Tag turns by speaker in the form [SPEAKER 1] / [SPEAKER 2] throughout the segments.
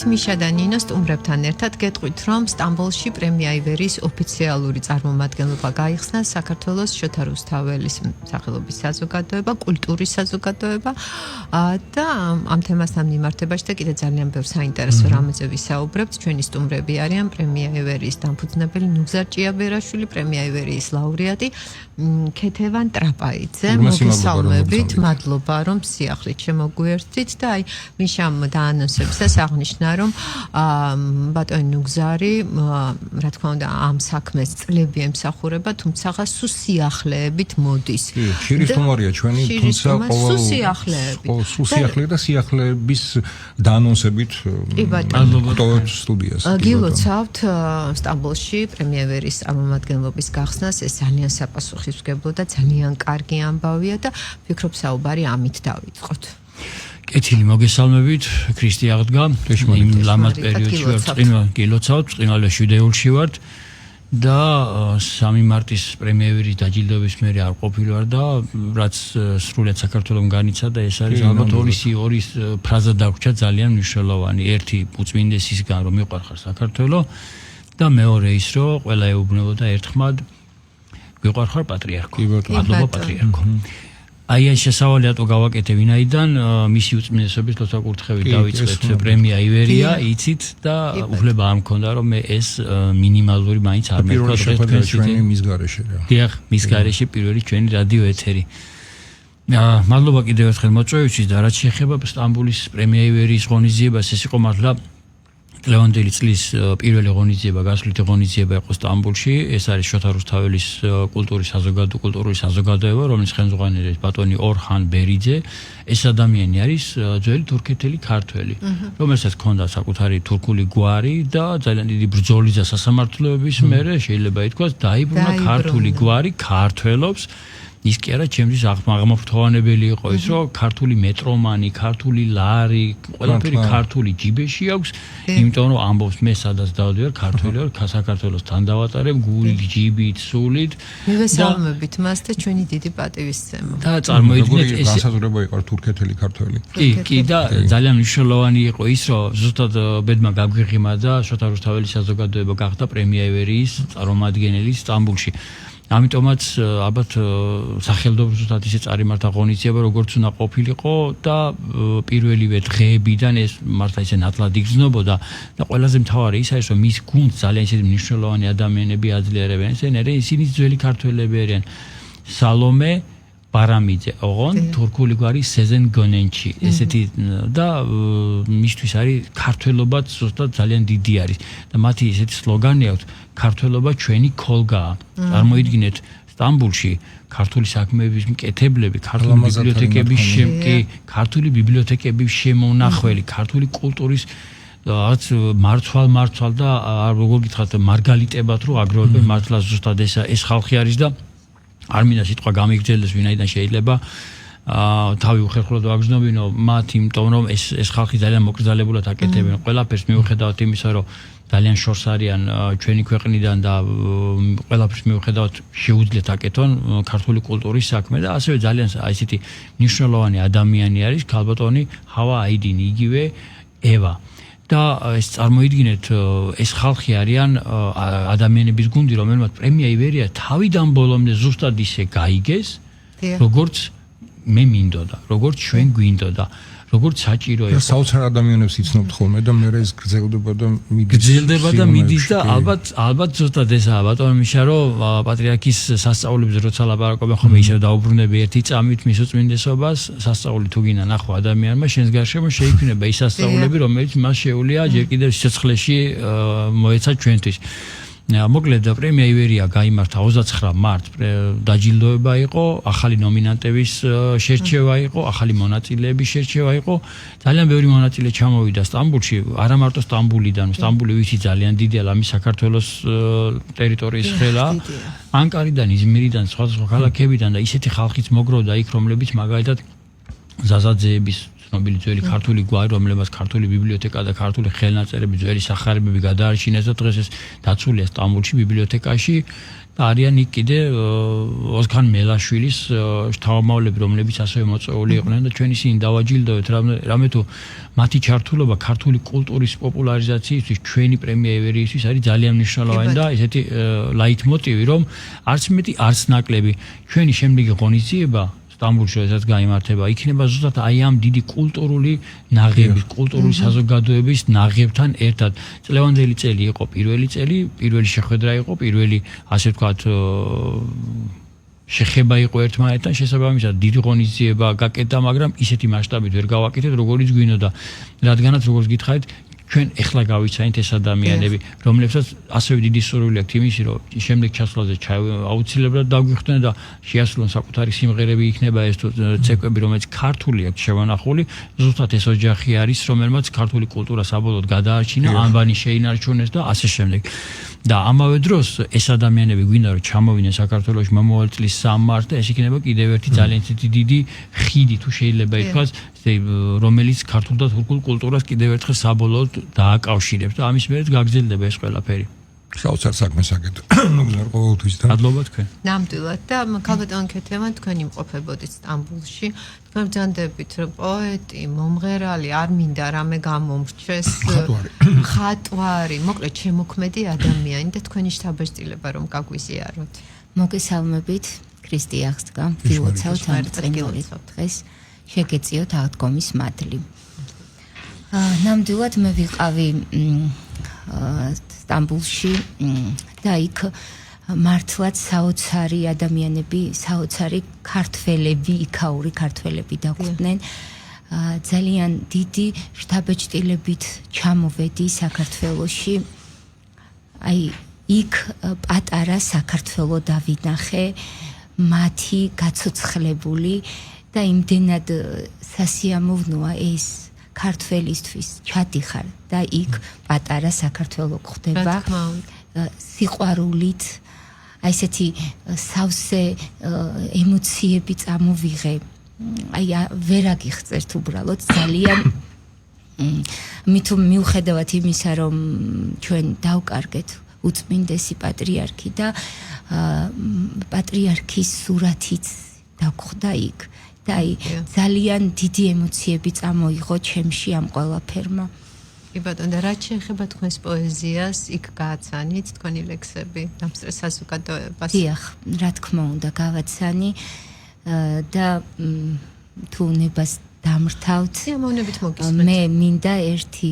[SPEAKER 1] მოგესალმებით, მიშა და ნინო სტუმრებთან ერთად გეტყვით, რომ სტამბოლში პრემია ივერის ოფიციალური წარმომადგენლობა გაიხსნა საქართველოს შოთა რუსთაველის სახელობის საზოგადოება, კულტურის საზოგადოება და ამ თემასთან მიმართებაში და კიდე ძალიან ბევრ საინტერესო რამეზე ვისაუბრებთ. ჩვენი სტუმრები არიან პრემია ივერის დამფუძნებელი ნუგზარ ჭიაბერაშვილი, პრემია ივერის ლაურეატი ქეთევან ტრაპაიძე. მოგესალმებით, მადლობა რომ სიახლით შემოგვიერთდით და აი მიშამ დაანონსებისას აღნიშნა რომ ბატონი ნუგზარი რა თქმა უნდა ამ საქმეს წლები ემსახურება, თუმცა სულ სიახლეებით მოდის.
[SPEAKER 2] შირისხმარია ჩვენი, თუმცა
[SPEAKER 1] სულ სიახლეებით.
[SPEAKER 2] სულ სიახლე და სიახლეების დაანონსებით მადლობა სტუდიას.
[SPEAKER 1] გილოცავთ სტამბოლში პრემია ივერის წარმომადგენლობის გახსნას, ეს ძალიან საპასუხისმგებლო და ძალიან კარგი ამბავია და ვფიქრობ საუბარი ამით დავიწყოთ.
[SPEAKER 3] კეთილი მოგესალმებით, ქრისტე აღდგა. იმ ლამაზ პერიოდში ვარ, გილოცავთ, ბრწყინვალეში დეულში ვარ და 3 მარტის პრემია ივერის დაჯილდოების მერე არ ყოფილი ვარ და რაც სრულად საქართველოს განიცა და ეს არის ალბათ ორი ფრაზა დაგვრჩა ძალიან მნიშვნელოვანი. ერთი უწმინდესისგან რომ მიყვარხარ საქართველოს და მეორე ის რომ ყველა ეუბნებოდა ერთხმად მიყვარხარ პატრიარქო. მადლობა პატრიარქო. აი ეს შესავალი ატო გავაკეთე ვინაიდან მისი უწმინდესობის ლოცვა-კურთხევით დავიწყეთ პრემია ივერია, იცით და უფლება არ მქონდა რომ მე ეს მინიმალური მაინც არ მეკვა დღეს
[SPEAKER 2] ჩვენი მის გარეშე რა.
[SPEAKER 3] დიახ, მის გარეშე პირველი ჩვენი რადიო ეთერი. მადლობა კიდევ ერთხელ მოწვევისთვის და რაც შეეხება სტამბოლის პრემია ივერის ღონისძიებას, ეს იყო მართლა ლევანდელი წლის პირველი ღონისძიება, გასვლითი ღონისძიება იყო სტამბოლში. ეს არის შოთა რუსთაველის კულტურის საზოგადოება, რომლის ხელმძღვანელი არის ბატონი ორხან ბერიძე. ეს ადამიანი არის ძველი თურქეთელი ქართველი, რომელსაც ჰქონდა საკუთარი თურქული გვარი და ძალიან დიდი ბრძოლის და სასამართლოების მერე შეიძლება ითქვას დაიბრუნა ქართული გვარი, ქართველობს. ის კი არა ჩემთვის აღმაფრთოვანებელი იყო ის რომ ქართული მეტრომანი, ქართული ლარი, ყველაფერი ქართული ჯიბეში აქვს, იმიტომ რომ ამბობს მე სადაც დავდივარ ქართველი ვარ, საქართველოს თან დავატარებ გულით, ჯიბით, სულით.
[SPEAKER 1] მივესალმებით მას და ჩვენი დიდი პატივისცემა.
[SPEAKER 3] და წარმოიდგინეთ ეს
[SPEAKER 2] განსაზღვრება იყო თურქეთელი ქართველი.
[SPEAKER 3] კი და ძალიან მნიშვნელოვანი იყო ის რომ ზუსტად ბედმა გაგვიღიმა და შოთა რუსთაველის საზოგადოება გახდა პრემია ივერის წარმომადგენელი სტამბოლში. ამიტომაც ალბათ სახელმწიფო ზუსტად ისე წარიმართა ღონისძიება როგორც უნდა ყოფილიყო და პირველივე დღეებიდან ეს მართლა ისე ნათლად იგრძნობოდა და ყველაზე მთავარი ის არის რომ მის გუნდს ძალიან ისეთი მნიშვნელოვანი ადამიანები აძლიერებენ. ისინი ძველი ქართველები არიან. სალომე ბარამიძე, ოღონ თურქული გვარი სეზენ გონენჩი. ესეთი და მისთვის არის ქართველობაც ზუსტად ძალიან დიდი არის და მათი ესეთი სლოგანი აქვს ქართველობა ჩვენი ქოლგაა. წარმოიდგინეთ სტამბოლში ქართული საქმეების მკეთებლები, ქართული ბიბლიოთეკების შემონახველი, ქართული კულტურის რაც მართვალ და როგორ გითხრათ მარგალიტებად რო აგროვებენ მართლა ზუსტად ეს ხალხი არის და არ მინდა სიტყვა გამიგრძელდეს ვინაიდან შეიძლება თავი უხერხულად ვაგრძნობინო მათ, იმიტომ რომ ეს ხალხი ძალიან მოკრძალებულად აკეთებენ ყველაფერს მიუხედავად იმისა რომ ძალიან შორს არიან ჩვენი ქვეყნიდან და ყველაფერს მიუხედავად შეუძლიათ აკეთონ ქართული კულტურის საქმე და ასევე ძალიან ისეთი მნიშვნელოვანი ადამიანი არის ქალბატონი ჰავა აიდინი, იგივე ევა. და ეს წარმოიდგინეთ ეს ხალხი არიან ადამიანების გუნდი, რომელმაც პრემია ივერია თავიდან ბოლომდე ზუსტად ისე გაიგეს, როგორც მე მინდოდა, როგორც ჩვენ გვინდოდა, როგორც საჭირო იყო.
[SPEAKER 2] საოცარ ადამიანებს იცნობთ ხოლმე და მე ეს გრძელდება და
[SPEAKER 3] მიდის და ალბათ ზუსტად ესაა ბატონო მიშა რომ პატრიარქის სასწაულებზე როცა ლაპარაკობენ ხოლმე ისევ დაუბრუნდები ერთი წამით მის უწმინდესობას, სასწაული თუ გინდა ნახო ადამიანმა შენს გარშემო შეიქმნება ის სასწაულები, რომელიც მას შეუძლია ჯერ კიდევ სიცოცხლეში მოეცა ჩვენთვის. მოკლედ პრემია ივერია გაიმართა 29 მარტს დაჯილდოება იყო, ახალი ნომინანტების შერჩევა იყო, ახალი მონაწილეების შერჩევა იყო. ძალიან ბევრი მონაწილე ჩამოვიდა სტამბოლში, არა მარტო სტამბოლიდან, სტამბოლი ვიცი ძალიან დიდია, ამის საქართველოს ტერიტორიის ხელა. ანკარიდან, იზმირიდან, სხვადასხვა ქალაქებიდან და ისეთი ხალხიც მოგროვდა იქ, რომლებიც მაგალითად ზაზაძეების ცნობილი ძველი ქართული გვარი, რომელმაც ქართული ბიბლიოთეკა და ქართული ხელნაწერები, ძველი სახარებები გადაარჩინეს და დღეს ეს დაცულია სტამბოლში ბიბლიოთეკაში არიან იქ კიდე ოსგან მელაშვილის შთამომავლები, რომლებიც ასევე მოწვეული იყვნენ და ჩვენ ისინი დავაჯილდოვეთ, რამე თუ მათი ჩართულობა ქართული კულტურის პოპულარიზაციისთვის ჩვენი პრემია ივერიისთვის არის ძალიან მნიშვნელოვანი და ესეთი ლაითმოტივი, რომ არც მეტი, არც ნაკლები ჩვენი შემდეგი ღონისძიება სტამბულში როდესაც გაიმართება, იქნება ზუსტად აი ამ დიდი კულტურული ნაღების, კულტურული საზოგადოების ნაღებთან ერთად. წლევანდელი წელი იყო პირველი წელი, პირველი შეხვედრა იყო, პირველი ასე ვთქვათ შეხება იყო ერთმანეთთან, შესაბამისად დიდი ღონისძიება გაკეთდა, მაგრამ ისეთი მასშტაბით ვერ გავაკეთეთ, როგორიც გვინდოდა. რადგანაც როგორც გითხარით, ჩვენ ეხლა გავიცანით ეს ადამიანები, რომლებსაც ასევე დიდი სურვილი აქვთ იმისი, რომ შემდეგ ჩასვლაზე აუცილებლად დაგვიხვდნენ და შეასრულონ საკუთარი სიმღერები, იქნება ეს ცეკვები, რომელიც ქართული აქვს შევანახული, ზუსტად ეს ოჯახი არის, რომელმაც ქართული კულტურა საბოლოოდ გადაარჩინა, ანბანი შეინარჩუნეს და ასე შემდეგ. და ამავე დროს ეს ადამიანები გვინდა რომ ჩამოვიდნენ საქართველოში მომავალ წლის 3 მარტს და ეს იქნება კიდევ ერთი ძალიან დიდი ხიდი თუ შეიძლება ითქვას, რომელიც ქართულ და თურქულ კულტურას კიდევ ერთხელ საბოლოოდ დააკავშირებს და ამის მერე გაგრძელდება ეს ყველაფერი.
[SPEAKER 2] საოცარ საქმეს აკეთებ. ნუ გზარ ყოველთვის და
[SPEAKER 3] მადლობა თქვენ.
[SPEAKER 1] ნამდვილად და ქალბატონ ქეთემა თქვენ იმყოფებოდით სტამბულში. თქვენ ბრძანდებით რომ პოეტი, მომღერალი არ მინდა რამე გამომრჩეს, ხატვარი, მოკლედ შემოქმედი ადამიანი და თქვენი შთაბეჭდილება რომ გაგვიზიაროთ.
[SPEAKER 4] მოგესალმებით, ქრისტე აღსდგა, ვილოცავთ ამ დღეს, შეგეწიოთ აღდგომის მადლი. ნამდვილად მე ვიყავი სტამბულში და იქ მართლაც საოცარი ადამიანები, საოცარი ქართველები, იქაური ქართველები დაგვხვდნენ. ძალიან დიდი შთაბეჭდილებით ჩამოვედი საქართველოში. აი იქ პატარა საქართველო დავინახე, მათი გაცოცხლებული და იმდენად სასიამოვნოა ეს ქართველისთვის ჩადიხარ და იქ პატარა საქართველო გვხდება სიყვარულით, აი ესეთი სავსე ემოციები წამოვიღე, აი ვერ აგიხსენთ უბრალოდ ძალიან მიუხედავად იმისა რომ ჩვენ დავკარგეთ უწმინდესი პატრიარქი და პატრიარქის სურათიც დაგხვდა იქ და აი ძალიან დიდი ემოციები წამოიღო ჩემში ამ ყველაფერმა.
[SPEAKER 1] კი ბატონო, და რაც შეეხება თქვენს პოეზიას, იქ გააცანით თქვენი ლექსები დამსწრე საზოგადოებას?
[SPEAKER 4] დიახ, რა თქმა უნდა, გავაცანი და თუ ნებას დამრთავთ,
[SPEAKER 1] ამოვნებით მოგისმენთ.
[SPEAKER 4] მე მინდა ერთი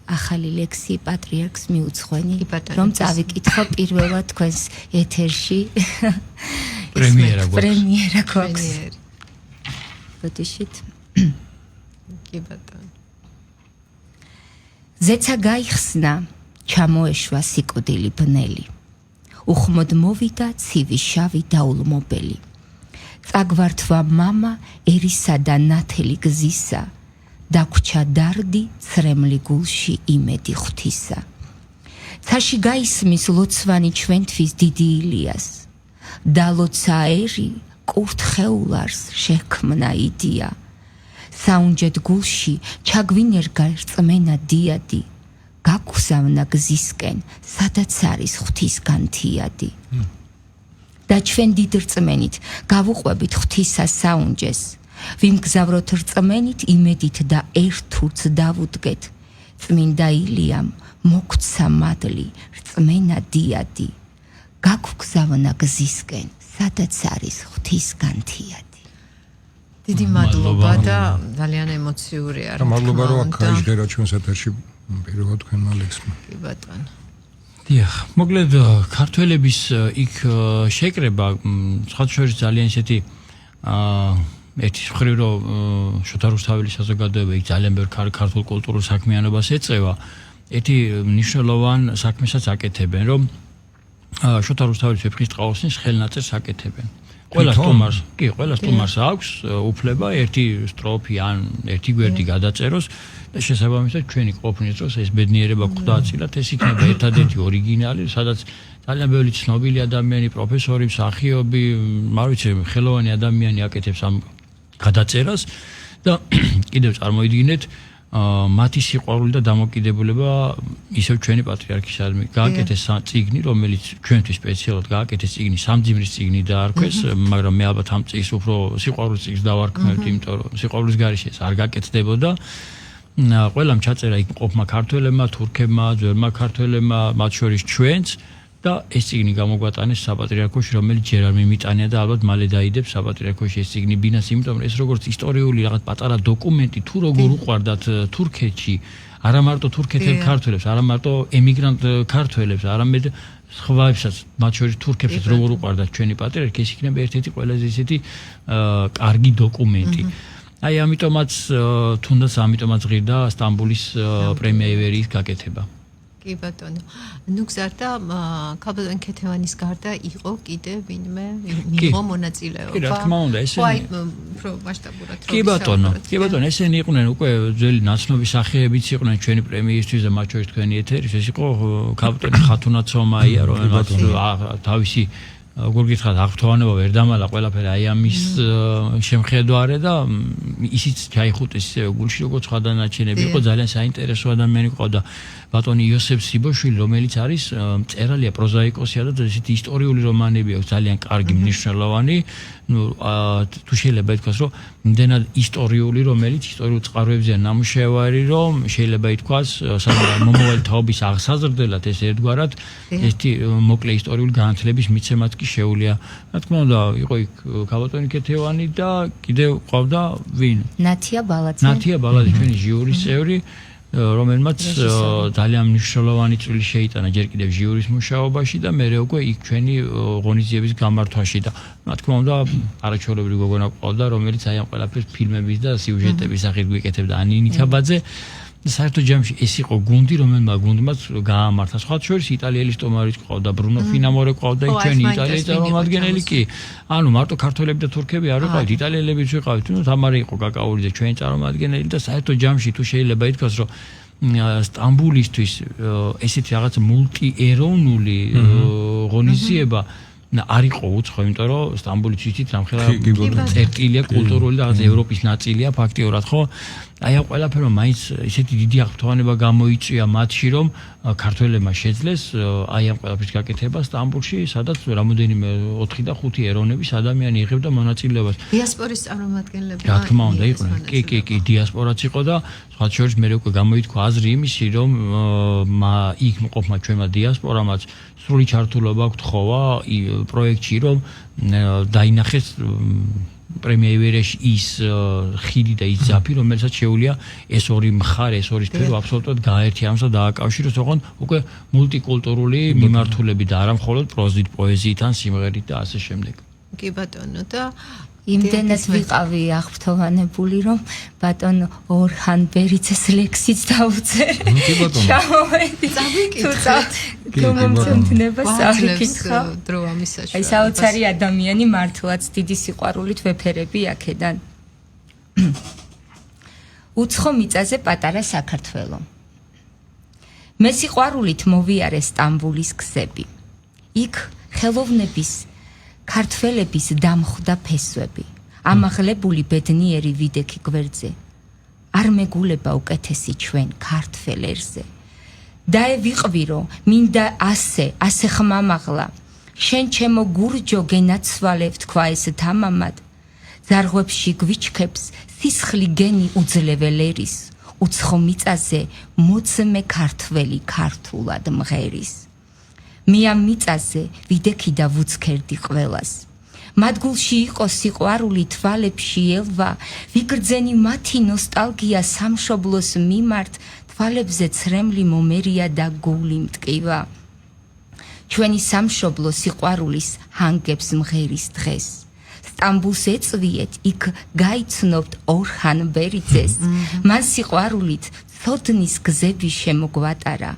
[SPEAKER 4] ახალი ლექსი პატრიარქს მიუძღვენი, რომ წავიკითხო პირველად თქვენს ეთერში. პრემიერა გვაქვს. ბოდიშით.
[SPEAKER 1] კი ბატონო.
[SPEAKER 4] ზეცა გაიხსნა, ჩამოეშვა სიკვდილი ბნელი. უხმოდ მოვიდა ცივი შავი დაულმობელი. წაგვართვა მამა ერისა და ნათელი გზისა. დაგვრჩა დარდი ცრემლი გულში იმედი ღვთისა. ცაში გაისმის ლოცვანი ჩვენთვის დიდი ილიას. დალოცა ერი კურთხეულარს შექმნა იდია. საუნჯეთ გულში ჩაგვინერგა რწმენა დიადი. გაგგვზავნა გზისკენ, სადაც არის ღვთისგან თიადი. და ჩვენ დიდ რწმენით გავუყვებით ღვთისას საუნჯეს. ვიმგზავროთ რწმენით, იმედით და ერთურც დავუდგეთ. წმინდა ილიამ მოგცა მადლი, რწმენა დიადი. გაგგვზავნა გზისკენ, სადაც არის ღვთისგან თიადი.
[SPEAKER 1] დიდი მადლობა და ძალიან ემოციურია.
[SPEAKER 2] მადლობა რომ აქ გაიჟღერა ჩვენს ეთერში პირველად თქვენმა ლექსმა.
[SPEAKER 1] კი ბატონო.
[SPEAKER 3] დიახ, მოკლედ ქართველების იქ შეკრება სხვადასხვა ძალიან ისეთი ერთი მხრივ რომ შოთა რუსთაველის საზოგადოება იქ ძალიან ბევრ ქართულ კულტურულ საქმიანობას ეწევა. ერთი მნიშვნელოვან საქმესაც აკეთებენ, რომ შოთა რუსთაველის ვეფხის ტყაოსნის ხელნაწერს აკეთებენ. ყველა სტუმარს აქვს უფლება ერთი სტროფი ან ერთი გვერდი გადაწეროს და შესაბამისად ჩვენი ყოფნის დროს ეს ბედნიერება გვხვდა აწილად, ეს იქნება ერთადერთი ორიგინალი, სადაც ძალიან ბევრი ცნობილი ადამიანი, პროფესორი, მსახიობი, არ ვიცი, ხელოვანი ადამიანი აკეთებს ამ გადაწერას და კიდევ წარმოიდგინეთ მათი სიყვარული და დამოკიდებულება ისევ ჩვენი პატრიარქისადმი გააკეთეს წიგნი, რომელიც ჩვენთვის სპეციალურად გააკეთეს წიგნი, სამძიმრის წიგნი დაარქვეს, მაგრამ მე ალბათ ამ წიგნს უფრო სიყვარულის წიგნს დავარქმევთ, იმიტომ რომ სიყვარულის გარეშე ეს არ გაკეთდებოდა. ყველამ ჩაწერა იქ ყოფმა ქართველებმა, თურქებმა, ძველმა ქართველებმა, მათ შორის ჩვენც და ეს წიგნი გამოგვატანეს საპატრიარქოში, რომელიც ჯერ არ მიმიტანია და ალბათ მალე დაიდებს საპატრიარქოში ეს წიგნი ბინას, იმიტომ რომ ეს როგორც ისტორიული რაღაც პატარა დოკუმენტი თუ როგორ უყვარდათ თურქეთში, არა მარტო თურქეთელ ქართველებს, არა მარტო ემიგრანტ ქართველებს, არამედ სხვაებსაც, მათ შორის თურქებსაც როგორ უყვარდათ ჩვენი პატრიარქი, ეს იქნება ერთ-ერთი ყველაზე ისეთი კარგი დოკუმენტი. აი ამიტომაც თუნდაც ამიტომაც ღირდა სტამბოლის პრემია ივერიის გაკეთება.
[SPEAKER 1] კი ბატონო. ნუ გზარდა ქალბატონ ქეთევანის გარდა იყო კიდე ვინმე მიიღო მონაწილეობა.
[SPEAKER 3] კი რა თქმა უნდა ესენი.
[SPEAKER 1] ვაი პრო მასშტაბურად
[SPEAKER 3] კი ბატონო, ესენი იყვნენ უკვე ძველი ნაცნობი სახეებიც იყვნენ ჩვენი პრემიისთვის და მათ შორის თქვენი ეთერის. ეს იყო ქალბატონი ხათუნა ცომაია, რომელმაც თავისი როგორ გითხრათ, აღფრთოვანება ვერ დამალა ყველაფერი აი ამის შემხედვარე და ისიც ჩაიხუტეს ისევე გულში როგორც სხვა დანარჩენები. იყო ძალიან საინტერესო ადამიანი ყავდა ბატონი იოსებ სიბოშვილი, რომელიც არის მწერალია, პროზაიკოსია და ესეთი ისტორიული რომანები აქვს ძალიან კარგი, მნიშვნელოვანი. თუ შეიძლება ითქვას, რომ იმდენად ისტორიული, რომელიც ისტორიულ წყაროებზეა ნამუშევარი, რომ შეიძლება ითქვას, მომავალი თაობის აღსაზრდელად ეს ერთგვარად ესეთი მოკლე ისტორიული განათლების მიცემაც კი შეუძლია. რა თქმა უნდა, იყო იქ ქალბატონი ქეთევანი და კიდევ ყავდა ვინ?
[SPEAKER 4] ნათია ბალაძე.
[SPEAKER 3] ნათია ბალაძე, ჩვენი ჟიურის წევრი, რომელმაც ძალიან მნიშვნელოვანი წვლილი შეიტანა ჯერ კიდევ ჟიურის მუშაობაში და მერე უკვე იქ ჩვენი ღონისძიების გამართვაში და რა თქმა უნდა არაჩვეულებრივი გოგონა ყავდა, რომელიც აი ამ ყველაფერს ფილმების და სიუჟეტების სახით გვიკეთებდა. ანინი თაბაძე საერთო ჯამში ეს იყო გუნდი, რომელმა გუნდმაც გაამართა. სხვა შორის იტალიელი სტომარიც ყავდა, ბრუნო ფინამორე ყავდა, ჩვენი იტალიელი წარმომადგენელი კი. ანუ მარტო ქართველები და თურქები არ ვიყავით, იტალიელებიც ვიყავით. ნუ თამარი იყო კაკაურიძე ჩვენი წარმომადგენელი და საერთო ჯამში თუ შეიძლება ითქვას, რომ სტამბოლისთვის ესეთი რაღაც მულტიეროვნული ღონისძიება არ იყო უცხო, იმიტომ რომ სტამბოლის თვითით რამხელა წერტილია კულტურული და რაღაც ევროპის ნაწილია ფაქტიურად, ხო? აი ამ ყველაფერმა მაინც ისეთი დიდი აღფრთოვანება გამოიწვია მათში, რომ ქართველებმა შეძლეს აი ამ ყველაფრის გაკეთება სტამბოლში, სადაც რამოდენიმე 4 და 5 ეროვნების ადამიანი იღებდა მონაწილეობას.
[SPEAKER 1] დიასპორის წარმომადგენლებმა.
[SPEAKER 3] რა თქმა უნდა იყვნენ. კი, დიასპორაც იყო და სხვა შორის მე უკვე გამოითქვა აზრი იმისი, რომ იქ მყოფმა ჩვენმა დიასპორამაც სრული ჩართულობა აქვს თხოვა პროექტში, რომ დაინახეს პრემია ივერიაში ის ხიდი და ის ძაფი, რომელსაც შეუძლია ეს ორი მხარე, ეს ორი სფერო აბსოლუტურად გააერთიანოს და დააკავშიროს, ოღონდ უკვე მულტიკულტურული მიმართულები და არა მხოლოდ პროზით, პოეზიით ან სიმღერით და ასე შემდეგ.
[SPEAKER 1] კი ბატონო და
[SPEAKER 4] იმდენად ვიყავი აღფრთოვანებული, რომ ბატონ ორჰან ბერიძეს ლექსიც დავუწე.
[SPEAKER 2] კი ბატონო.
[SPEAKER 1] წავიკითხეთ.
[SPEAKER 4] თუ მომწონდება საკითხო.
[SPEAKER 1] დრო ამის საშუალებას.
[SPEAKER 4] აი საოცარი ადამიანი მართლაც დიდი სიყვარულით ვეფერები აქედან. უცხო მიწაზე პატარა საქართველო. მე სიყვარულით მოვიარე სტამბოლის გზები. იქ ხელოვნების ქართველების დამხვდა ფესვები, ამაღლებული ბედნიერი ვიდექი გვერდზე. არ მეგულება უკეთესი ჩვენ ქართველ ერზე. დაევიყვირო, მინდა ასე ხმამაღლა. შენ ჩემო გურჯო გენაცვალე თქვა ეს თამამად. ზარღვებში გვიჩქებს სისხლი გენი უძლეվել ერის. უცხო მიწაზე მოწმე ქართველი ქართულად მღერის. მია მიწაზე ვიდექი და ვუცქერდი ყველას. მადგულში იყო სიყვარული თვალებში ელვა, ვიგრძენი მათი ნოსტალგია სამშობლოს მიმართ, თვალებზე ცრემლი მომერია და გული მტკივა. ჩვენი სამშობლო სიყვარულის ჰანგებს მღერის დღეს. სტამბულს ეწვიეთ, იქ გაიცნობთ ორჰან ბერიძეს. მან სიყვარულით ცოდნის გზები შემოგვატარა,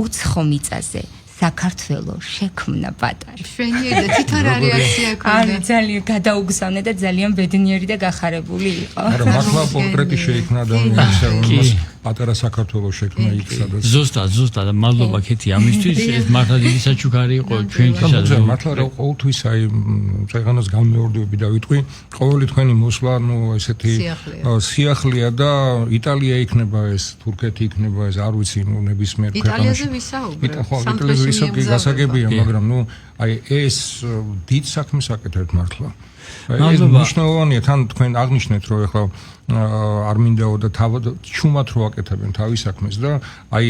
[SPEAKER 4] უცხო მიწაზე საქართველო შექმნა პატარა.
[SPEAKER 1] შვენიერი და თვითონ რა რეაქცია ქონდა?
[SPEAKER 4] ძალიან გადაუგზავნე და ძალიან ბედნიერი და გახარებული იყო.
[SPEAKER 2] არა, მართლა პორტრეტი შეიქმნა ადამიანის, რომელსაც პატარა საქართველოს შექმნა იქ სადაც
[SPEAKER 3] ზუსტად მადლობა ქეთი ამისთვის ეს მართლა დიდი საჩუქარი იყო ჩვენთვისაც
[SPEAKER 2] მართლა რა ყოველთვის აი წეგანოს გამეორდები და ვიტყვი ყოველი თქვენი მოსვლა ესეთი სიახლეა და იტალია იქნება ეს თურქეთი იქნება ეს არ ვიცი ნებისმიერ
[SPEAKER 1] იტალიაზე ვისაუბრებ
[SPEAKER 2] იტალიაზე ვისაუბრებ გასაგებია მაგრამ აი ეს დიდ საქმეს აკეთებთ მართლა ეს მნიშვნელოვანია თან თქვენ აღნიშნეთ რომ ეხლა არ მინდაო და თავად ჩუმად რო აკეთებენ თავის საქმეს და აი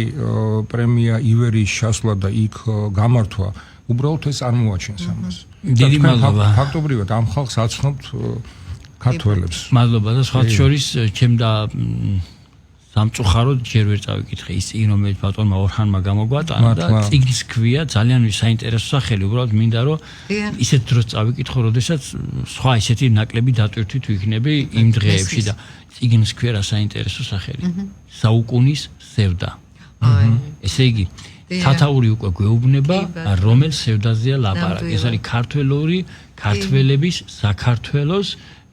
[SPEAKER 2] პრემია ივერის შესვლა და იქ გამართვა უბრალოდ ეს არ მოაჩენს ამას
[SPEAKER 3] დიდი მადლობა
[SPEAKER 2] ფაქტობრივად ამ ხალხს აცნობთ ქართველებს
[SPEAKER 3] მადლობა და სხვა შორის ჩემ და სამწუხაროდ ჯერ ვერ წავიკითხე ის წიგნი რომელიც ბატონმა ორხანმა გამოგვატანა და წიგნის ქვია ძალიან საინტერესო სახელი უბრალოდ მინდა რომ ისეთ დროს წავიკითხო როდესაც სხვა ისეთი ნაკლები დატვირთვით ვიქნები იმ დღეებში და წიგნის ქვია რა საინტერესო სახელი საუკუნის სევდა ესე იგი თათაური უკვე გვეუბნება რომელ სევდაზეა ლაპარაკი ეს არის ქართველების საქართველოს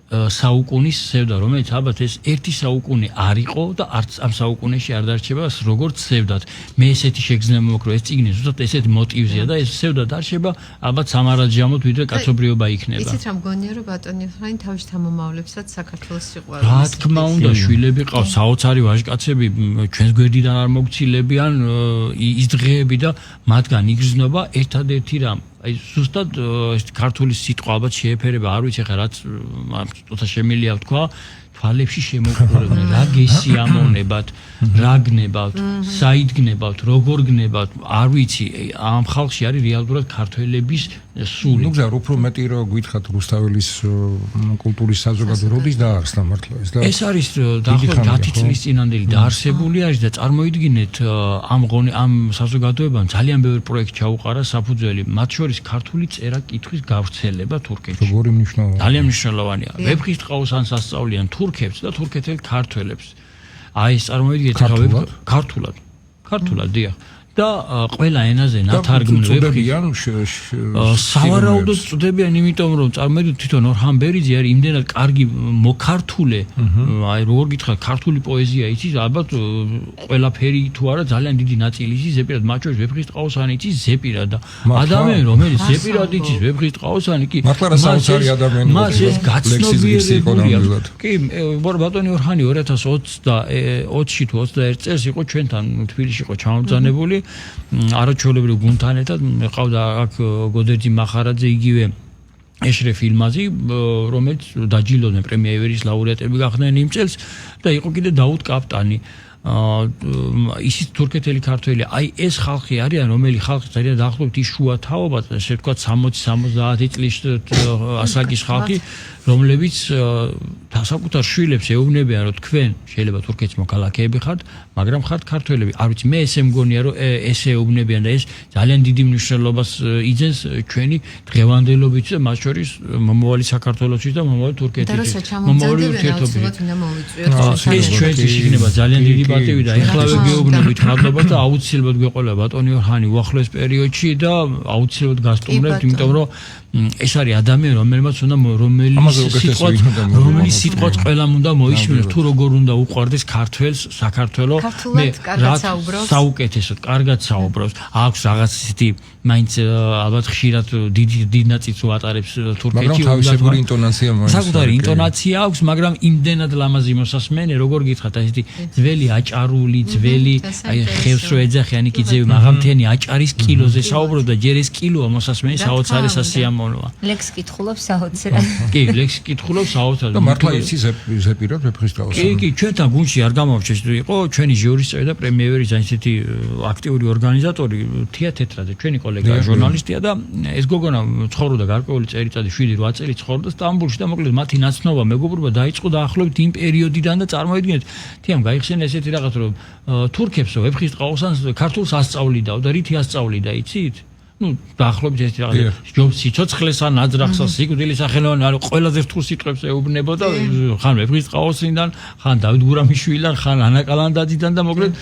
[SPEAKER 3] საუკუნის სევდა რომელიც ალბათ ეს ერთი საუკუნე არ იყო და არც ამ საუკუნეში არ დარჩება როგორც სევდად მე ესეთი შეგრძნება მოკრო ეს წიგნი ზუსტად ესეთი მოტივზეა და ეს სევდა დარჩება ალბათ სამარაჯამოთ ვიდრე კაცობრიობა იქნება
[SPEAKER 1] იცით რა მგონია რომ ბატონი ხაინ თავის თანამომავლებსაც საქართველოს სიყვარული
[SPEAKER 3] რა თქმა უნდა შვილები ყავს საოცარი ვაჟკაცები ჩვენს გვერდიდან არ მოგცილებიან ის დღეები და მათგან იგრძნობა ერთადერთი რამ აი ზუსტად ეს ქართული სიტყვა ალბათ შეეფერება არ ვიცი ხა რაც ცოტა შემილია ვთქვა თვალებში შემოყურებენ რა გესიამოვნებათ რა გნებავთ საიდგნებავთ როგორ გნებავთ არ ვიცი ამ ხალხში არის რეალურად ქართველების სული
[SPEAKER 2] ნუ გზა უფრო მეტი რომ გითხათ რუსთაველის კულტურის საზოგადო როდის დაარსდა მართლა
[SPEAKER 3] ეს არის დაახლოებით 10 წლის წინანდელი დაარსებული არის და წარმოიდგინეთ ამ საზოგადოებამ ძალიან ბევრი პროექტ ჩაუყარა საფუძველი მათ შორის ქართული წერა კითხვის გავრცელება თურქეთში
[SPEAKER 2] როგორი მნიშვნელოვანია
[SPEAKER 3] ძალიან მნიშვნელოვანია ვეფხისტყაოსანს ასწავლიან თურქებს და თურქეთელ ქართველებს აი ეს წარმოიდგინეთ ქართულად დიახ და ყველა ენაზე ნათარგმნები სავარაუდოდ წდებიან იმიტომ რომ წარმოიდგინეთ თვითონ ორჰან ბერიძე არის იმდენად კარგი მოქართულე აი როგორ გითხრათ ქართული პოეზია იცის ალბათ ყველაფერი თუ არა ძალიან დიდი ნაწილი იცის ზეპირად მათ შორის ვეფხისტყაოსანი იცის ზეპირად და ადამიანი რომელიც ზეპირად იცის ვეფხისტყაოსანი კი
[SPEAKER 2] მართლა რა საოცარი ადამიანი
[SPEAKER 3] მას ეს გაცნობიერებული აქვს კი ბატონი ორჰანი 2020-ში თუ 21 წელს იყო ჩვენთან თბილისში იყო ჩამობრძანებული არაჩვეულებრივ გუნდთან ერთად ყავდა აქ გოდერძი მახარაძე იგივე ეშრე ფილმაზი რომელიც დაჯილდოდნენ პრემია ივერის ლაურეატები გახდნენ იმ წელს და იყო კიდე დაუდ კაპტანი ისიც თურქეთელი ქართველი აი ეს ხალხი არიან რომელი ხალხი ძალიან დაახლოებით ის შუა თაობა ესე ვთქვათ 60-70 წლის ასაკის ხალხი რომლებიც საკუთარ შვილებს ეუბნებიან რომ თქვენ შეიძლება თურქეთის მოქალაქეები ხართ მაგრამ ხართ ქართველები არ ვიცი მე ესე მგონია რომ ესე ეუბნებიან და ეს ძალიან დიდი მნიშვნელობას იძენს ჩვენი დღევანდელობისთვის და მათ შორის მომავალი საქართველოსთვის და მომავალი თურქეთის
[SPEAKER 1] მომავალი ურთიერთობისთვის
[SPEAKER 3] ეს ჩვენთვის იქნება ძალიან დიდი პატივი და ეხლავე გეუბნებით მადლობა და აუცილებლად გვეყოლა ბატონი ორჰანი უახლოეს პერიოდში და აუცილებლად გასტუმრებთ იმიტომ რომ ეს არის ადამიანი რომელმაც უნდა რომელიც სიტყვაც ყველამ უნდა მოისმინოს თუ როგორ უნდა უყვარდეს ქართველს საქართველოს
[SPEAKER 1] მე კარგად
[SPEAKER 3] საუკეთესოდ კარგად საუბრობს აქვს რაღაც ისეთი მაინც ალბათ ხშირად დიდი ნაწილს უატარებს თურქეთში
[SPEAKER 2] მაგრამ თავისებური ინტონაცია მაინც
[SPEAKER 3] საკუთარი ინტონაცია აქვს მაგრამ იმდენად ლამაზი მოსასმენე როგორ გითხრათ ესეთი ძველი აჭარული ძველი აი ხევს რო ეძახიან იქ იძები მაღალმთიანი აჭარის კილოზე საუბრობს და ჯერ ეს კილოა მოსასმენი საოცარი სასიამოვნოა
[SPEAKER 4] ლექს კითხულობს საოცრად
[SPEAKER 3] კი ლექს კითხულობს საოცრად
[SPEAKER 2] და მართლა იცი ზეპირად ვეფხისტყაოსანი
[SPEAKER 3] კი ჩვენთან გუნდში არ გამოვჩეს იყო ჩვენი ჟიურის წევრი და პრემია ივერის ასეთი აქტიური ორგანიზატორი თია თეთრაძე ჩვენი კოლეგა ჟურნალისტია და ეს გოგონა ცხოვრობდა გარკვეული წელიწადი 7-8 წელი ცხოვრობდა სტამბოლში და მოკლედ მათი ნაცნობა მეგობრობა დაიწყო დაახლოებით იმ პერიოდიდან და წარმოიდგინეთ თიამ გაიხსენა ესეთი რაღაც რომ თურქებსო ვეფხისტყაოსანს ქართულს ასწავლიდაო და რითი ასწავლიდა იცით ну დაახლოებით ეს რაღაც ჯობს სიცოცხლეს ან აძრახს სიკვდილის სახელოვანი არ ყველაზე რთულ სიტყვებს ეუბნებოდა ხან ვეფხისტყაოსნიდან ხან დავით გურამიშვილიდან ხან ანა კალანდაძიდან და მოკლედ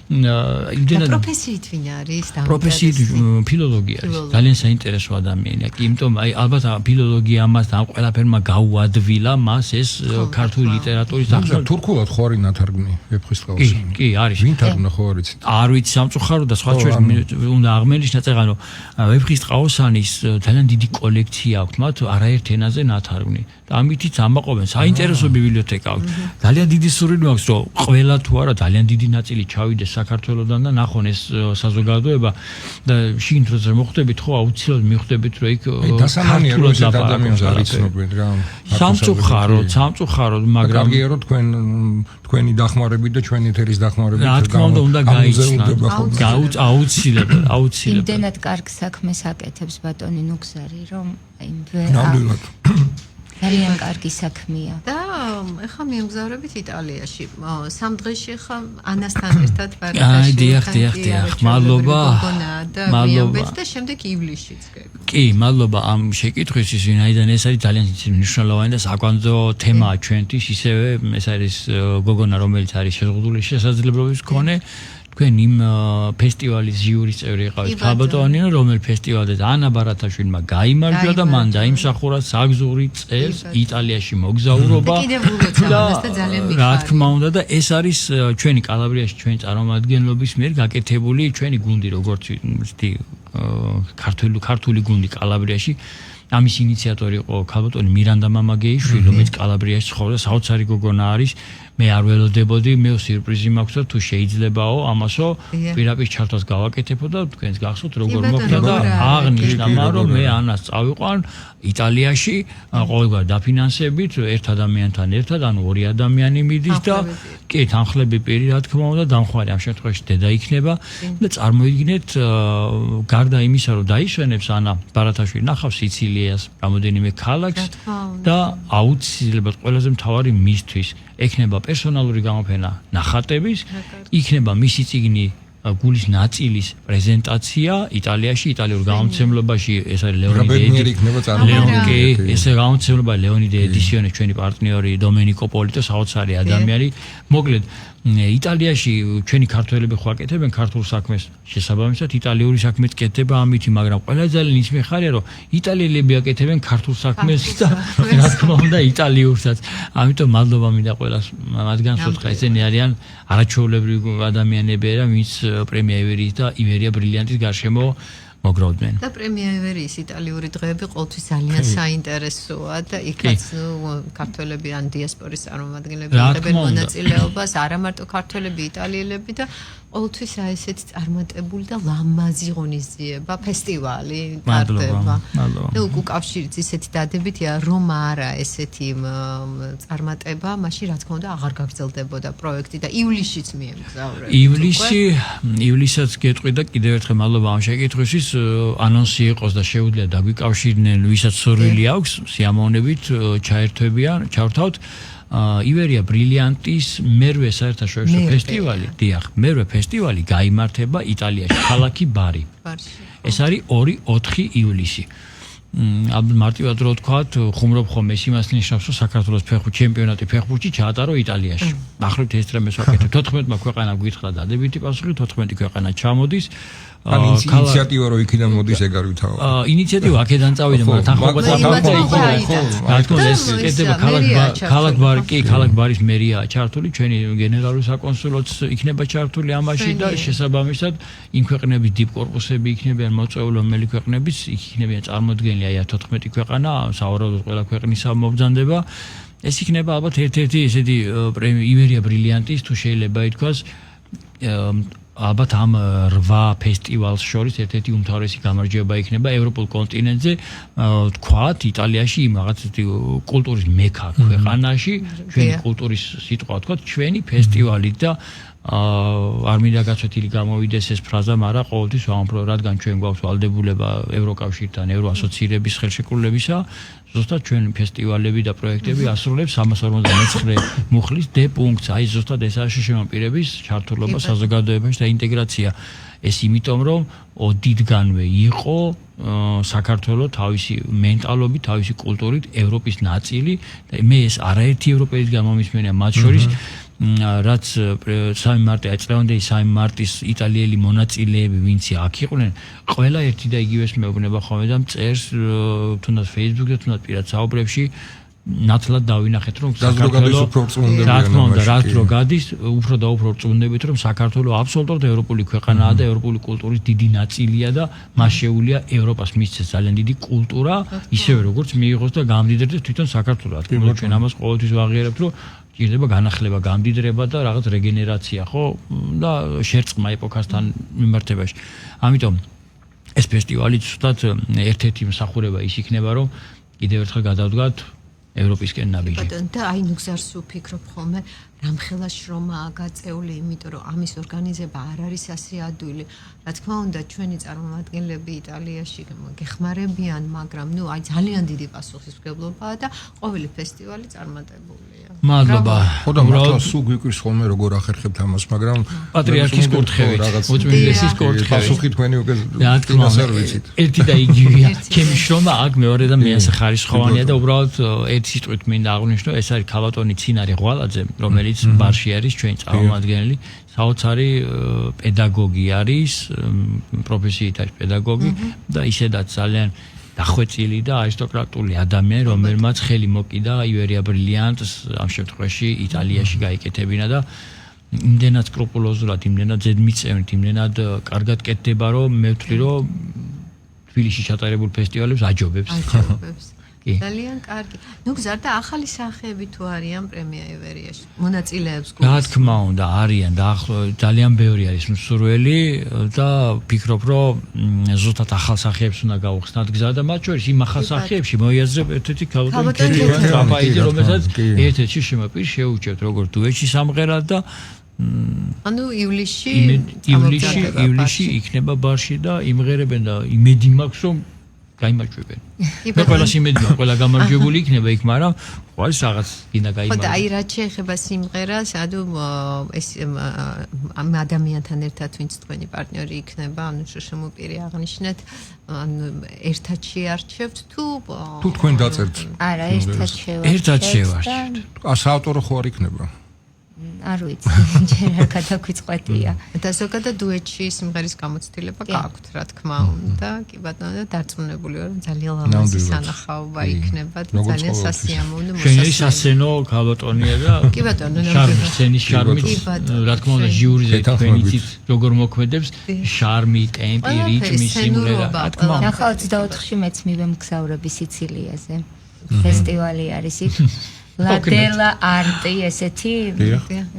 [SPEAKER 3] იმდენად
[SPEAKER 1] პროფესიით ვინ არის?
[SPEAKER 3] პროფესიით ფილოლოგია არის. ძალიან საინტერესო ადამიანია. კი, იმიტომ აი ალბათ ფილოლოგია ამას და ამ ყველაფერმა გაუადვილა მას ეს ქართული ლიტერატურის
[SPEAKER 2] ახლა თურქულად ხო არის ნათარგმნი ვეფხისტყაოსანი?
[SPEAKER 3] კი, არის.
[SPEAKER 2] ვინ თარგმნა ხო არ იცით?
[SPEAKER 3] არ ვიცი სამწუხარო და სხვა ჩვენს უნდა აღმენიშნა წეგან რომ ვეფხისტყაოსანის ძალიან დიდი კოლექცია აქვს მათ არაერთ ენაზე ნათარგმნი. და ამითიც ამაყობენ საინტერესო ბიბლიოთეკა აქვს. ძალიან დიდი სურვილი მაქვს რომ ყველა თუ არა ძალიან დიდი ნაწილი ჩავიდეს საქართველოსდან და ნახონ ეს საზოგადოება და შიგნით როცა მოხვდებით ხო აუცილებლად მიხვდებით რომ იქ
[SPEAKER 2] დასამანია რომ ეს ადამიანს არ იცნობენ რა.
[SPEAKER 3] სამწუხაროდ მაგრამ
[SPEAKER 2] კარგია რომ თქვენი დახმარებით და ჩვენი ეთერის დახმარებით
[SPEAKER 3] რა თქმა უნდა გაიცნოთ აუცილებლად
[SPEAKER 4] იმდენად კარგ საქმეს აკეთებს ბატონი ნუგზარი რომ
[SPEAKER 2] ნამდვილად
[SPEAKER 4] ძალიან კარგი საქმეა.
[SPEAKER 1] და ეხლა მიემგზავრებით იტალიაში. 3 დღეში ხა ანასთან ერთად
[SPEAKER 3] აი დიახ. მადლობა.
[SPEAKER 1] და შემდეგ ივლისშიც გეკ.
[SPEAKER 3] კი, მადლობა ამ შეკითხვისთვის, ვინაიდან ეს არის ძალიან მნიშვნელოვანი და საკვანძო თემაა ჩვენთვის, ისევე ეს არის გოგონა, რომელიც არის შეზღუდული შესაძლებლობის მქონე. თქვენ იმ ფესტივალის ჟიურის წევრი იყავით ხაბატონია, რომელ ფესტივალზე ანა ბარათაშვილმა გაიმარჯვა და მან დაიმსახურა საგზური წელს იტალიაში მოგზაურობა.
[SPEAKER 1] და ძალიან მიხარია.
[SPEAKER 3] რა თქმა უნდა და ეს არის ჩვენი კალაბრიაში ჩვენი წარმომადგენლობის მიერ გაკეთებული ჩვენი გუნდი, როგორც ვთქვი, ქართული გუნდი კალაბრიაში. ამის ინიციატორი იყო ქალბატონი მირანდა მამაგეიშვილი, რომელიც კალაბრიაში ცხოვრობს, საოცარი გოგონა არის. მე არ ველოდებოდი, მე სიურპრიზი მაქვს და თუ შეიძლებაო ამასო პირაპირ ჩართვას გავაკეთებო და თქვენს გახსოვთ როგორ მოხდა და აღნიშნა რომ მე ანას წავიყვან იტალიაში ყოველგვარ დაფინანსებით ერთ ადამიანთან ერთად, ანუ 2 ადამიანი მიდის და კი თანხლები პირი რა თქმა უნდა დამხმარე ამ შემთხვევაში დედა იქნება და წარმოიდგინეთ გარდა იმისა რომ დაისვენებს ანა ბარათაშვილი ნახავს სიცილიას რამოდენიმე ქალაქს და აუცილებლად ყველაზე მთავარი მისთვის ექნება პერსონალური გამოფენა ნახატების, იქნება მისი წიგნი გულის ნაწილის პრეზენტაცია იტალიაში, იტალიურ გამომცემლობაში, ეს არის ლეონიდე ედისიონის ჩვენი პარტნიორი დომენიკო პოლიტო, საოცარი ადამიანი. მოკლედ იტალიაში ჩვენი ქართველები ხო აკეთებენ ქართულ საქმეს, შესაბამისად იტალიური საქმეც კეთდება ამითი, მაგრამ ყველა ძალიან ისმე ხარია რომ იტალიელები აკეთებენ ქართულ საქმეს და რა თქმა უნდა იტალიურსაც. ამიტომ მადლობა მინდა ყველას მათგანს უთხრა, ესენი არიან არაჩვეულებრივი ადამიანები, ვინც პრემია ივერიის და ივერია ბრილიანტის გარშემო მოგროვდნენ.
[SPEAKER 1] და პრემია ივერიის იტალიური დღეები ყოველთვის ძალიან საინტერესოა და იქაც ქართველები ან დიასპორის წარმომადგენლები იღებენ მონაწილეობას, არა მარტო ქართველები, იტალიელები და ყოველთვის აი ესეთი წარმატებული და ლამაზი ღონისძიება, ფესტივალი ტარდება. და უკავშირიც ისეთი დადებითია, რომ არა ესეთი წარმატება, მაშინ რა თქმა უნდა აღარ გაგრძელდებოდა პროექტი და ივლისშიც მიემგზავრეთ.
[SPEAKER 3] ივლისსაც გეტყვი და კიდევ ერთხელ მადლობა ამ შეკითხვისთვის. ანონსი იყოს და შეუძლია დაგვიკავშირდნენ, ვისაც სურვილი აქვს, სიამოვნებით ჩაერთვებთ. ივერია ბრილიანტის მერვე საერთაშორისო ფესტივალი, დიახ, მერვე ფესტივალი გაიმართება იტალიაში, ქალაქი ბარი. ეს არის 2-4 ივლისი. მარტივად რო ვთქვათ, ხუმრობ ხოლმე იმას ნიშნავს, რომ საქართველოს ჩემპიონატი ფეხბურთში ჩაატარო იტალიაში. ახლა ეს რამეს ვაკეთებ. 14-მა ქვეყანა გითხრა დადებითი პასუხი, 14 ქვეყანა ჩამოდის.
[SPEAKER 2] ან ინიციატივა რო იქიდან მოდის ეგ არ ვითავა.
[SPEAKER 3] ინიციატივა აქედან წავიდა, მაგრამ თანხმობა ქალაქ ბარის მერია ჩართული, ჩვენი გენერალური საკონსულოც იქნება ჩართული ამაში და შესაბამისად იმ ქვეყნების დიპკორპუსები იქნებიან მოწვეული, რომელი ქვეყნების იქნებიან წარმოდგენილი, აი 14 ქვეყანა, სავარაუდოდ ყველა ქვეყნისა მობრძანდება. ეს იქნება ალბათ ერთ-ერთი ესეთი ივერია ბრილიანტის თუ შეიძლება ითქვას ალბათ ამ 8 ფესტივალს შორის ერთ-ერთი უმთავრესი გამარჯვება იქნება ევროპულ კონტინენტზე, თქვათ იტალიაში იმ რაღაც კულტურის მექა ქვეყანაში, ჩვენი კულტურის სიტყვა თქვათ, ჩვენი ფესტივალი და არ მინდა გაცვეთილი გამოვიდეს ეს ფრაზა, მაგრამ ყოველთვის ვამბობ, რადგან ჩვენ გვაქვს ვალდებულება ევროკავშირთან, ევროასოცირების ხელშეკრულებისა, ზუსტად ჩვენ ფესტივალები და პროექტები ასრულებს 349 მუხლის D პუნქტს, აი ზუსტად ეს არის შემაპირების ჩართულობა საზოგადოებაში და ინტეგრაცია. ეს იმიტომ რომ დიდგანვე იყო საქართველოს თავისი მენტალობით, თავისი კულტურით ევროპის ნაწილი და მე ეს არაერთი ევროპეის გამომისმენია მათ შორის რაც 3 მარტი წლევანდელი 3 მარტის იტალიელი მონაწილეები ვინც აქ იყვნენ ყველა ერთი და იგივეს მეუბნება ხოლმე და წერს თუნდაც Facebook-ზე თუნდაც პირად საუბრებში ნათლად დავინახეთ რომ საქართველოს რა თქმა უნდა რაც რო გადის უფრო და უფრო წუნდებით რომ საქართველოს აბსოლუტურად ევროპული ქვეყანაა და ევროპული კულტურის დიდი ნაწილია და მას შეუძლია ევროპას მისცეს ძალიან დიდი კულტურა ისევე როგორც მიიღოს და გამდიდრდეს თვითონ საქართველოს თქო ჩვენ ამას ყოველთვის ვაღიარებთ რომ ჭირდება განახლება გამდიდრება და რაღაც რეგენერაცია ხო და შერწყმა ეპოქასთან მიმართებაში ამიტომ ეს ფესტივალი ზუსტად ერთ-ერთი მსახურება ის იქნება რომ კიდევ ერთხელ გადავდგათ ევროპისკენ ნაბიჯი.
[SPEAKER 1] და აი ნუ გზარს ვფიქრობ ხოლმე რამხელა შრომაა გაწეული, იმიტომ რომ ამის ორგანიზება არ არის ასე ადვილი. რა თქმა უნდა, ჩვენი წარმომადგენლები იტალიაში გეხმარებიან, მაგრამ ნუ აი ძალიან დიდი პასუხისმგებლობაა და ყოველი ფესტივალი წარმატებულია.
[SPEAKER 3] მადლობა.
[SPEAKER 2] ხოდა მართლა სულ გვიკვირს ხოლმე როგორ ახერხებთ ამას, მაგრამ
[SPEAKER 3] პატრიარქის კურთხევით, უწმინდესის კურთხევით.
[SPEAKER 2] პასუხი თქვენი უკვე
[SPEAKER 3] ფინანსურად ვიცით. ერთი და იგივეა. ჩემი შრომა აქ მეორე და მეასე ხარისხოვანია და უბრალოდ ერთი სიტყვით მინდა აღვნიშნო, ეს არის ქალბატონი ცინარი ღვალაძე, რომელიც ბარში არის ჩვენი წარმომადგენელი, საოცარი პედაგოგი არის, პროფესიით არის პედაგოგი და ისედაც ძალიან დახვეწილი და არისტოკრატული ადამიანი, რომელმაც ხელი მოკიდა ივერია ბრილიანტს ამ შემთხვევაში იტალიაში გაიკეთებინა და იმდენად სკრუპულოზურად, იმდენად ზედმიწევნით, იმდენად კარგად კეთდება, რომ მე ვთვლი, რომ თბილისში ჩატარებულ ფესტივალებს აჯობებს.
[SPEAKER 1] ძალიან კარგი. ნუ გზარდა ახალი სახეები თუ არიან პრემია ივერიაში. მონაწილეებს
[SPEAKER 3] გულს. რა თქმა უნდა, არიან და ძალიან ბევრი არის მსურველი და ვფიქრობ, რომ ზუსტად ახალ სახეებს უნდა გავხსნათ გზა და მათ შორის იმ ახალ სახეებში მოიაზრებ ერთ-ერთი ქალბატონი ტრაპაიძე, რომელსაც ერთ-ერთი შემაპირ შეუჭერთ როგორც დუეტში სამღერად და
[SPEAKER 1] ანუ ივლისში
[SPEAKER 3] იქნება ბარში და იმღერებენ და იმედი მაქვს რომ გაიმარჯვებენ. მე ყველას იმედი მაქვს, ყველა გამარჯვებული იქნება იქ, მაგრამ ყოველს რაღაც გინდა გაიმარჯვოს.
[SPEAKER 1] ხო და აი რაც შეეხება სიმღერას, ანუ ეს ამ ადამიანთან ერთად ვინც თქვენი პარტნიორი იქნება, ანუ შემოპირი აღნიშნეთ, ანუ ერთად შეარჩევთ თუ
[SPEAKER 2] თქვენ დაწერთ?
[SPEAKER 4] არა, ერთად შევარჩევთ.
[SPEAKER 3] ერთად შევარჩევთ.
[SPEAKER 2] საავტორო ხო არ იქნება?
[SPEAKER 4] არ ვიცი, ჯერ არ გადაგვიწყვეტია.
[SPEAKER 1] და ზოგადად დუეტში სიმღერის გამოცდილება გაქვთ, რა თქმა უნდა. კი ბატონო, დარწმუნებული ვარ, რომ ძალიან ლამაზი სანახაობა იქნება და ძალიან სასიამოვნო მოსასმენი.
[SPEAKER 3] შენი სასცენო ქალბატონია და
[SPEAKER 1] კი ბატონო,
[SPEAKER 3] სცენის შარმით, რა თქმა უნდა, ჟიურიზე თქვენ იცით როგორ მოქმედებს, შარმი, ტემპი, რიტმი, სიმღერა, რა თქმა უნდა.
[SPEAKER 4] ახლა 24-ში მეც მივემგზავრები სიცილიაზე. ფესტივალი არის იქ. ლადელა არტი ესეთი,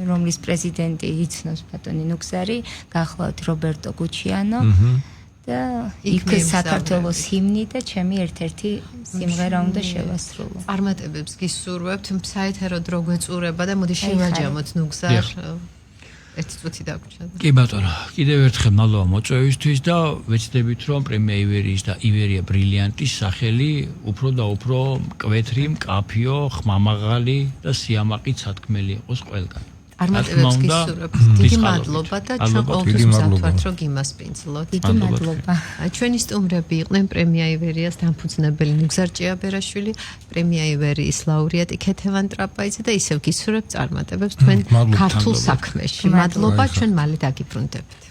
[SPEAKER 4] რომლის პრეზიდენტი იცნობს ბატონი ნუგზარი, გახლავთ რობერტო გუჩიანო და იქ საქართველოს ჰიმნი და ჩემი ერთ-ერთი სიმღერა უნდა შევასრულო.
[SPEAKER 1] წარმატებებს გისურვებთ, საეთერო დრო გვეწურება და მოდი შევაჯამოთ ნუგზარ. ერთი წუთი დაგვრჩა.
[SPEAKER 3] კი ბატონო, კიდევ ერთხელ მადლობა მოწვევისთვის და ვეცდებით რომ პრემია ივერიის და ივერია ბრილიანტის სახელი უფრო და უფრო მკვეთრი, მკაფიო, ხმამაღალი და სიამაყით სათქმელი იყოს ყველგან.
[SPEAKER 1] წარმატებებს გისურვებთ. დიდი მადლობა და ჩვენ ყოველთვის ვზართ რომ გიმასპინძლოთ.
[SPEAKER 4] დიდი მადლობა.
[SPEAKER 1] ჩვენი სტუმრები იყვნენ პრემია ივერიას დამფუძნებელი ნუგზარ ჭიაბერაშვილი, პრემია ივერიის ლაურეატი ქეთევან ტრაპაიძე და ისევ გისურვებთ წარმატებებს თქვენ ქართულ საქმეში. მადლობა, ჩვენ მალე დაგიბრუნდებით.